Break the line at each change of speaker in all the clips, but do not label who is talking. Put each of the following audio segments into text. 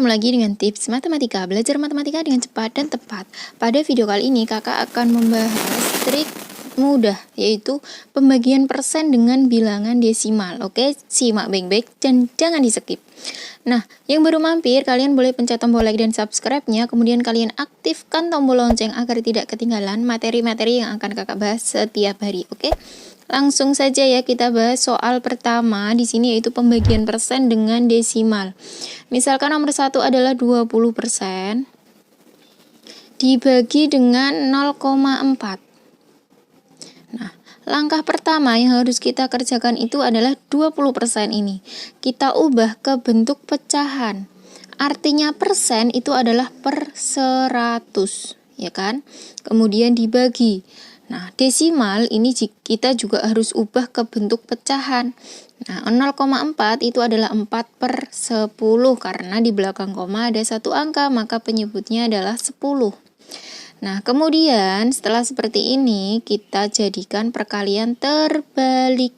ketemu lagi dengan tips matematika, belajar matematika dengan cepat dan tepat. Pada video kali ini kakak akan membahas trik mudah, yaitu pembagian persen dengan bilangan desimal. Oke, simak baik-baik dan jangan di skip. Nah, yang baru mampir, kalian boleh pencet tombol like dan subscribe-nya, kemudian kalian aktifkan tombol lonceng agar tidak ketinggalan materi-materi yang akan kakak bahas setiap hari. Oke, langsung saja ya kita bahas soal pertama di sini, yaitu pembagian persen dengan desimal. Misalkan nomor 1 adalah 20% dibagi dengan 0,4. Nah, langkah pertama yang harus kita kerjakan itu adalah 20% ini. Kita ubah ke bentuk pecahan. Artinya persen itu adalah per 100, ya kan? Kemudian dibagi. Nah, desimal ini kita juga harus ubah ke bentuk pecahan. Nah, 0,4 itu adalah 4/10 karena di belakang koma ada satu angka, maka penyebutnya adalah 10. Nah, kemudian setelah seperti ini kita jadikan perkalian terbalik.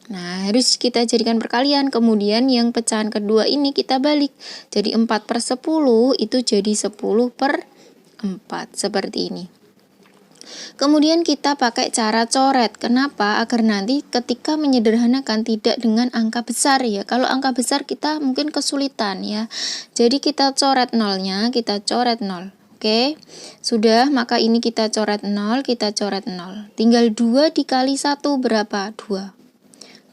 Nah, harus kita jadikan perkalian, kemudian yang pecahan kedua ini kita balik. Jadi 4/10 itu jadi 10/4, seperti ini. Kemudian kita pakai cara coret. Kenapa? Agar nanti ketika menyederhanakan tidak dengan angka besar ya. Kalau angka besar kita mungkin kesulitan ya. Jadi kita coret nolnya, kita coret 0. Oke, sudah, maka ini kita coret 0, kita coret 0. Tinggal 2 dikali 1 berapa? 2.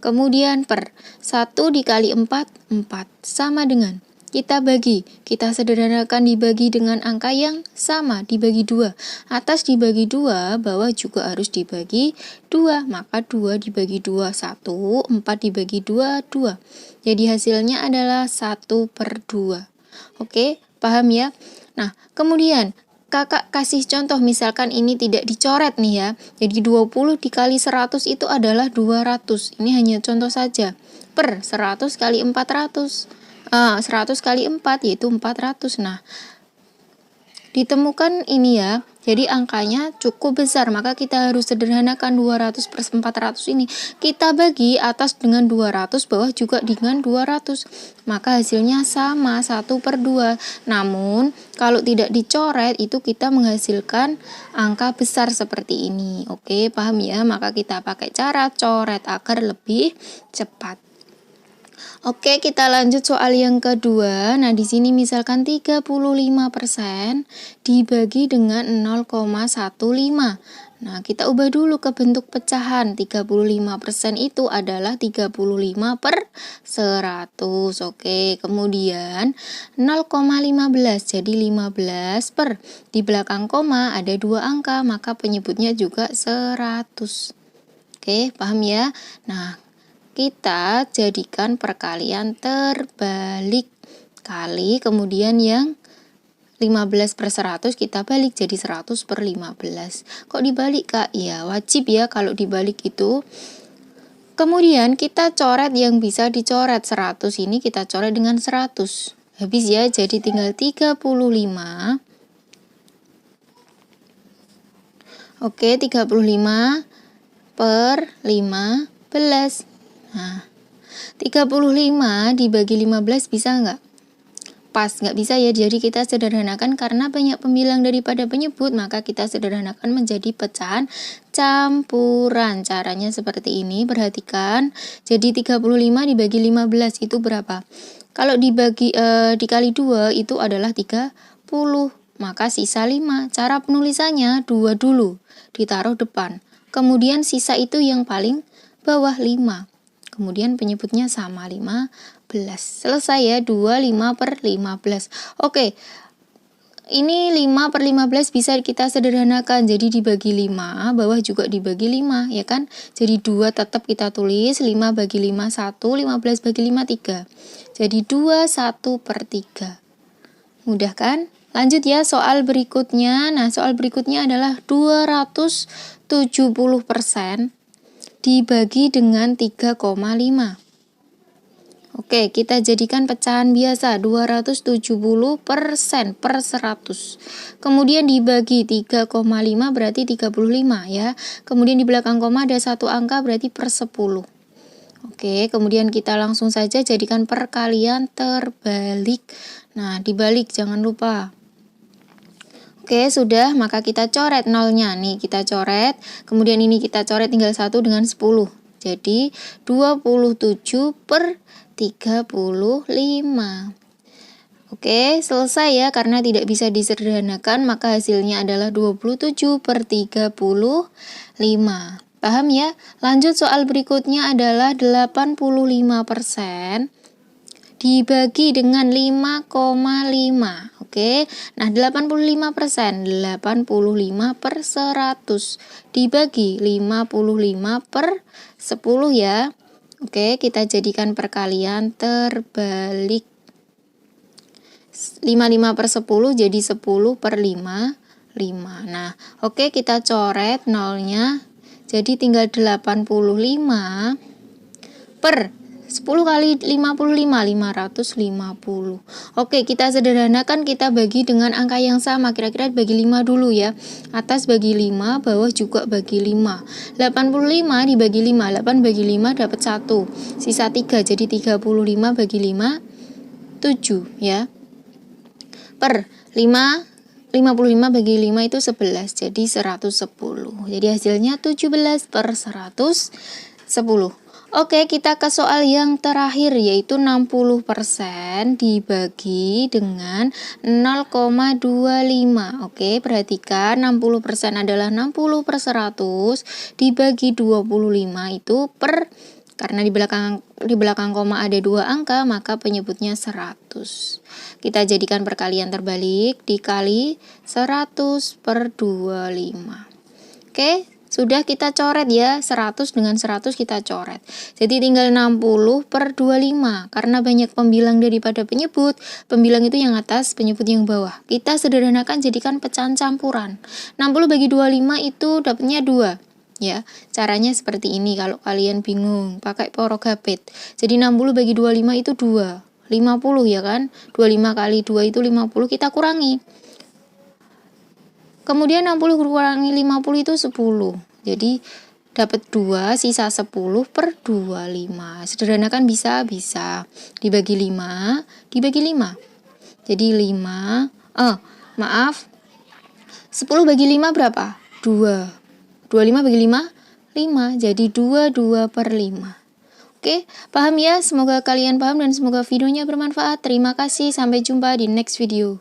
Kemudian per 1 dikali 4, 4. Sama dengan kita bagi, kita sederhanakan dibagi dengan angka yang sama, dibagi 2. Atas dibagi 2, bawah juga harus dibagi 2. Maka 2 dibagi 2, 1. 4 dibagi 2, 2. Jadi hasilnya adalah 1/2. Oke, paham ya? Nah, kemudian kakak kasih contoh, misalkan ini tidak dicoret nih ya. Jadi 20 dikali 100 itu adalah 200. Ini hanya contoh saja. Per 100 kali 400. 100 kali 4 yaitu 400. Nah, ditemukan ini ya. Jadi angkanya cukup besar, maka kita harus sederhanakan 200/400 ini. Kita bagi atas dengan 200, bawah juga dengan 200. Maka hasilnya sama, 1/2. Namun, kalau tidak dicoret itu kita menghasilkan angka besar seperti ini. Oke, paham ya? Maka kita pakai cara coret agar lebih cepat. Oke, kita lanjut soal yang kedua. Nah, di sini misalkan 35% dibagi dengan 0,15. Nah, kita ubah dulu ke bentuk pecahan. 35% itu adalah 35/100. Oke, kemudian 0,15. Jadi 15 per. Di belakang koma ada 2 angka, maka penyebutnya juga 100. Oke, paham ya? Nah, kita jadikan perkalian terbalik, kali kemudian yang 15/100 kita balik jadi 100/15. Kok dibalik, Kak? Ya wajib ya kalau dibalik itu. Kemudian kita coret yang bisa dicoret. 100 ini kita coret dengan 100. Habis ya, jadi tinggal 35. Oke, 35/15. Nah, 35 dibagi 15 bisa nggak? Pas, nggak bisa ya. Jadi kita sederhanakan karena banyak pembilang daripada penyebut, maka kita sederhanakan menjadi pecahan campuran. Caranya seperti ini, perhatikan. Jadi 35 dibagi 15 itu berapa? Kalau dikali 2 itu adalah 30. Maka sisa 5. Cara penulisannya 2 dulu, ditaruh depan. Kemudian sisa itu yang paling bawah 5. Kemudian penyebutnya sama 15. Selesai ya, 25/15. Oke, ini 5/15 bisa kita sederhanakan. Jadi dibagi 5, bawah juga dibagi 5, ya kan? Jadi 2 tetap kita tulis, 5 bagi 5, 1, 15 bagi 5, 3. Jadi 2, 1/3. Mudah kan? Lanjut ya, soal berikutnya. Nah, soal berikutnya adalah 270% dibagi dengan 3,5. Oke, kita jadikan pecahan biasa. 270% per 100. Kemudian dibagi 3,5 berarti 35 ya. Kemudian di belakang koma ada satu angka berarti per 10. Oke, kemudian kita langsung saja jadikan perkalian terbalik. Nah, dibalik jangan lupa. Oke, sudah, maka kita coret nolnya. Nih, kita coret. Kemudian ini kita coret tinggal 1 dengan 10. Jadi, 27 per 35. Oke, selesai ya. Karena tidak bisa disederhanakan, maka hasilnya adalah 27 per 35. Paham ya? Lanjut soal berikutnya adalah 85% dibagi dengan 5,5. Oke, nah 85%, 85 per 100 dibagi 55 per 10 ya. Oke, kita jadikan perkalian terbalik. 55 per 10 jadi 10 per 5. Nah, oke, kita coret nolnya. Jadi tinggal 85 per 10 kali 55, 550. Oke, kita sederhanakan, kita bagi dengan angka yang sama. Kira-kira bagi 5 dulu ya. Atas bagi 5, bawah juga bagi 5. 85 dibagi 5, 8 bagi 5 dapat 1. Sisa 3, jadi 35 bagi 5, 7 ya. Per 5, 55 bagi 5 itu 11, jadi 110. Jadi hasilnya 17 per 110. Oke, kita ke soal yang terakhir, yaitu 60% dibagi dengan 0,25. Oke, perhatikan 60% adalah 60 per 100 dibagi 25 itu per, karena di belakang koma ada 2 angka, maka penyebutnya 100. Kita jadikan perkalian terbalik, dikali 100 per 25. Oke, sudah kita coret ya, 100 dengan 100 kita coret. Jadi tinggal 60 per 25. Karena banyak pembilang daripada penyebut, pembilang itu yang atas, penyebut yang bawah. Kita sederhanakan, jadikan pecahan campuran. 60 bagi 25 itu dapatnya 2. Ya, caranya seperti ini kalau kalian bingung, pakai porogapit. Jadi 60 bagi 25 itu 2. 50 ya kan? 25 kali 2 itu 50, kita kurangi. Kemudian 60 kurangi 50 itu 10. Jadi dapat 2, sisa 10 per 25. Sederhanakan bisa. Dibagi 5, dibagi 5. Jadi 5, 10 bagi 5 berapa? 2. 25 bagi 5, 5. Jadi 2 per 5. Oke, paham ya? Semoga kalian paham dan semoga videonya bermanfaat. Terima kasih, sampai jumpa di next video.